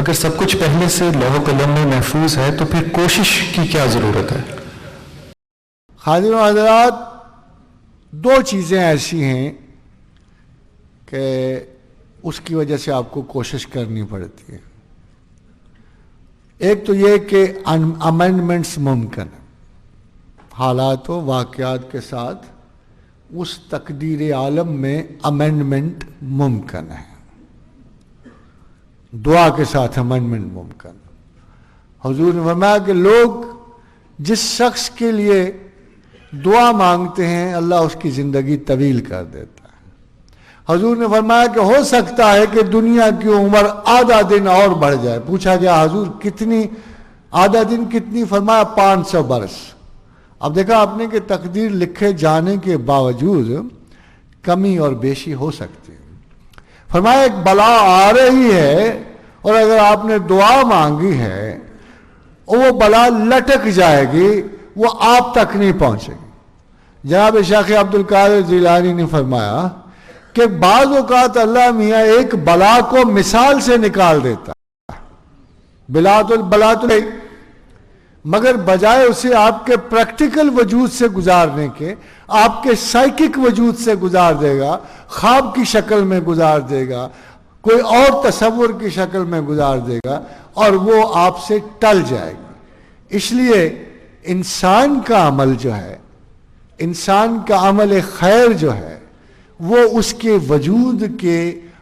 اگر سب کچھ پہلے سے لوح و قلم میں محفوظ ہے تو پھر کوشش کی کیا ضرورت ہے؟ حاضرین و حضرات، دو چیزیں ایسی ہیں کہ اس کی وجہ سے آپ کو کوشش کرنی پڑتی ہے. ایک تو یہ کہ امینڈمنٹس ممکن ہے، حالات و واقعات کے ساتھ اس تقدیر عالم میں امینڈمنٹ ممکن ہے، دعا کے ساتھ امینڈمنٹ ممکن. حضور نے فرمایا کہ لوگ جس شخص کے لیے دعا مانگتے ہیں اللہ اس کی زندگی طویل کر دیتا ہے. حضور نے فرمایا کہ ہو سکتا ہے کہ دنیا کی عمر آدھا دن اور بڑھ جائے. پوچھا گیا حضور کتنی، آدھا دن کتنی؟ فرمایا 500 برس. اب دیکھا آپ نے کہ تقدیر لکھے جانے کے باوجود کمی اور بیشی ہو سکتی ہے. فرمایا ایک بلا آ رہی ہے اور اگر آپ نے دعا مانگی ہے وہ بلا لٹک جائے گی، وہ آپ تک نہیں پہنچے گی. جناب شیخ عبد القادر جیلانی نے فرمایا کہ بعض اوقات اللہ میاں ایک بلا کو مثال سے نکال دیتا ہے، بلا تو نہیں، مگر بجائے اسے آپ کے پریکٹیکل وجود سے گزارنے کے آپ کے سائیکک وجود سے گزار دے گا، خواب کی شکل میں گزار دے گا، کوئی اور تصور کی شکل میں گزار دے گا اور وہ آپ سے ٹل جائے گی. اس لیے انسان کا عمل جو ہے، انسان کا عمل خیر جو ہے، وہ اس کے وجود کے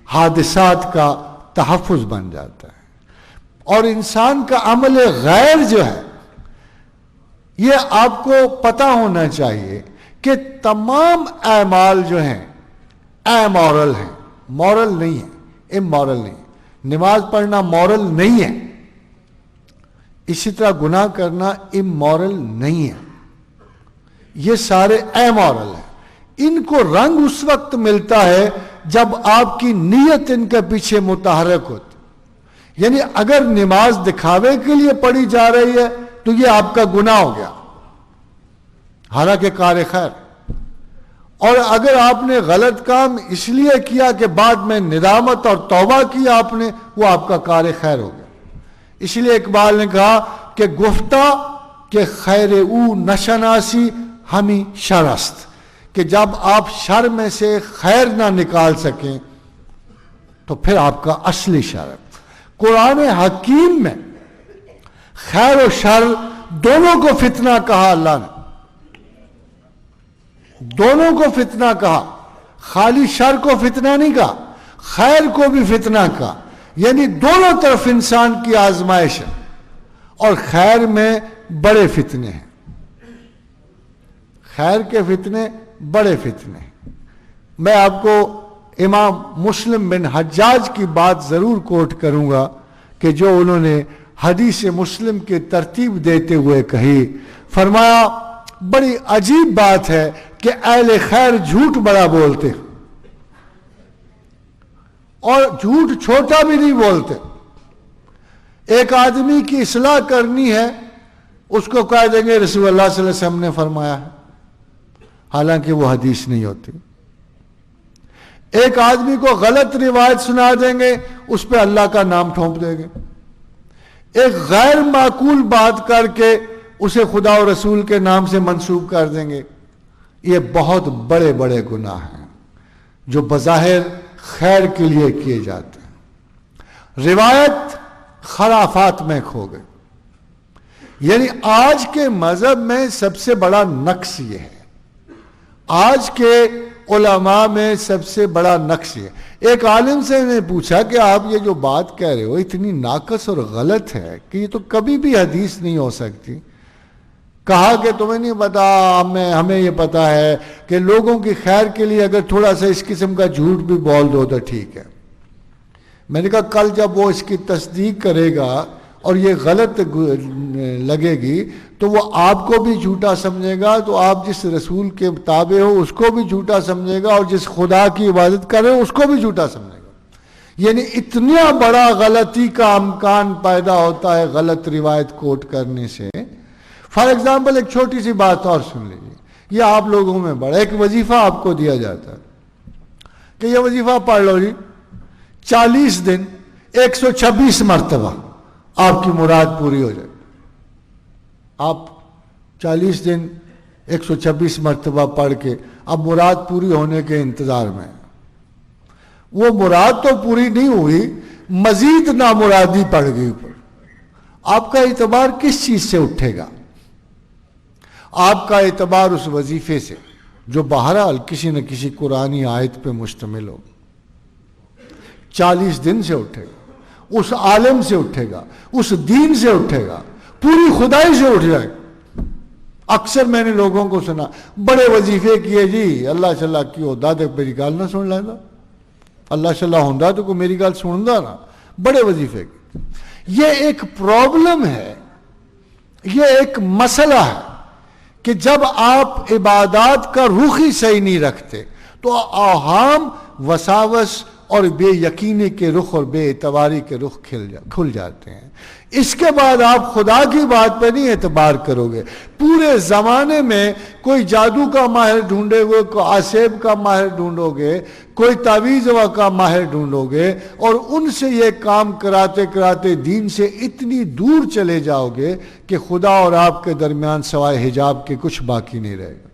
حادثات کا تحفظ بن جاتا ہے. اور انسان کا عمل غیر جو ہے، یہ آپ کو پتہ ہونا چاہیے کہ تمام اعمال جو ہیں امورل ہیں، مورل نہیں ہیں، امورل نہیں. نماز پڑھنا مورل نہیں ہے، اسی طرح گناہ کرنا امورل نہیں ہے، یہ سارے امورل ہیں. ان کو رنگ اس وقت ملتا ہے جب آپ کی نیت ان کے پیچھے متحرک ہوتی. یعنی اگر نماز دکھاوے کے لیے پڑھی جا رہی ہے تو یہ آپ کا گناہ ہو گیا، حالانکہ کار خیر. اور اگر آپ نے غلط کام اس لیے کیا کہ بعد میں ندامت اور توبہ کی آپ نے، وہ آپ کا کار خیر ہو گیا. اس لیے اقبال نے کہا کہ گفتہ کہ خیر او نشناسی ہمیں شرست، کہ جب آپ شر میں سے خیر نہ نکال سکیں تو پھر آپ کا اصلی شر. قرآن حکیم میں خیر و شر دونوں کو فتنہ کہا، اللہ نے دونوں کو فتنہ کہا، خالی شر کو فتنہ نہیں کہا، خیر کو بھی فتنہ کہا. یعنی دونوں طرف انسان کی آزمائش ہے، اور خیر میں بڑے فتنے ہیں، خیر کے فتنے بڑے فتنے ہیں. میں آپ کو امام مسلم بن حجاج کی بات ضرور کوٹ کروں گا کہ جو انہوں نے حدیث مسلم کی ترتیب دیتے ہوئے کہی. فرمایا بڑی عجیب بات ہے کہ اہل خیر جھوٹ بڑا بولتے اور جھوٹ چھوٹا بھی نہیں بولتے. ایک آدمی کی اصلاح کرنی ہے، اس کو کہہ دیں گے رسول اللہ صلی اللہ علیہ وسلم نے فرمایا ہے، حالانکہ وہ حدیث نہیں ہوتی. ایک آدمی کو غلط روایت سنا دیں گے، اس پہ اللہ کا نام ٹھونپ دیں گے. ایک غیر معقول بات کر کے اسے خدا و رسول کے نام سے منسوب کر دیں گے. یہ بہت بڑے بڑے گناہ ہیں جو بظاہر خیر کے لیے کیے جاتے ہیں. روایت خرافات میں کھو گئی. یعنی آج کے مذہب میں سب سے بڑا نقص یہ ہے، آج کے علماء میں سب سے بڑا نقص یہ. ایک عالم سے نے پوچھا کہ آپ یہ جو بات کہہ رہے ہو اتنی ناقص اور غلط ہے کہ یہ تو کبھی بھی حدیث نہیں ہو سکتی. کہا کہ تمہیں نہیں پتا، ہمیں یہ پتا ہے کہ لوگوں کی خیر کے لیے اگر تھوڑا سا اس قسم کا جھوٹ بھی بول دو تو ٹھیک ہے. میں نے کہا کل جب وہ اس کی تصدیق کرے گا اور یہ غلط لگے گی تو وہ آپ کو بھی جھوٹا سمجھے گا، تو آپ جس رسول کے تابع ہو اس کو بھی جھوٹا سمجھے گا، اور جس خدا کی عبادت کرے اس کو بھی جھوٹا سمجھے گا. یعنی اتنا بڑا غلطی کا امکان پیدا ہوتا ہے غلط روایت کوٹ کرنے سے. فار ایگزامپل ایک چھوٹی سی بات اور سن لیجیے، یہ آپ لوگوں میں بڑا ایک وظیفہ آپ کو دیا جاتا ہے کہ یہ وظیفہ پڑھ لو جی، 40 دن 126 مرتبہ آپ کی مراد پوری ہو جائے. آپ 40 دن 126 مرتبہ پڑھ کے اب مراد پوری ہونے کے انتظار میں ہیں. وہ مراد تو پوری نہیں ہوئی, مزید نامرادی پڑ گئی اوپر. آپ کا اعتبار کس چیز سے اٹھے گا؟ آپ کا اعتبار اس وظیفے سے جو بہرحال کسی نہ کسی قرآنی آیت پہ مشتمل ہو. 40 دن سے اٹھے گا, اس عالم سے اٹھے گا, اس دین سے اٹھے گا, پوری خدائی سے اٹھ جائے. اکثر میں نے لوگوں کو سنا بڑے وظیفے کیے جی, اللہ صلاح کی ہوتا تو میری گال نہ سن لینا, اللہ صلاح ہوتا تو کوئی میری گال سنتا نا, بڑے وظیفے کی. یہ ایک پرابلم ہے, یہ ایک مسئلہ ہے کہ جب آپ عبادات کا رخ ہی صحیح نہیں رکھتے تو اوہام, وساوس اور بے یقینی کے رخ اور بے اعتباری کے رخ کھل جاتے ہیں. اس کے بعد آپ خدا کی بات پہ نہیں اعتبار کرو گے. پورے زمانے میں کوئی جادو کا ماہر ڈھونڈے گے, کوئی آسیب کا ماہر ڈھونڈو گے, کوئی تعویذ کا ماہر ڈھونڈو گے, اور ان سے یہ کام کراتے کراتے دین سے اتنی دور چلے جاؤ گے کہ خدا اور آپ کے درمیان سوائے حجاب کے کچھ باقی نہیں رہے گا.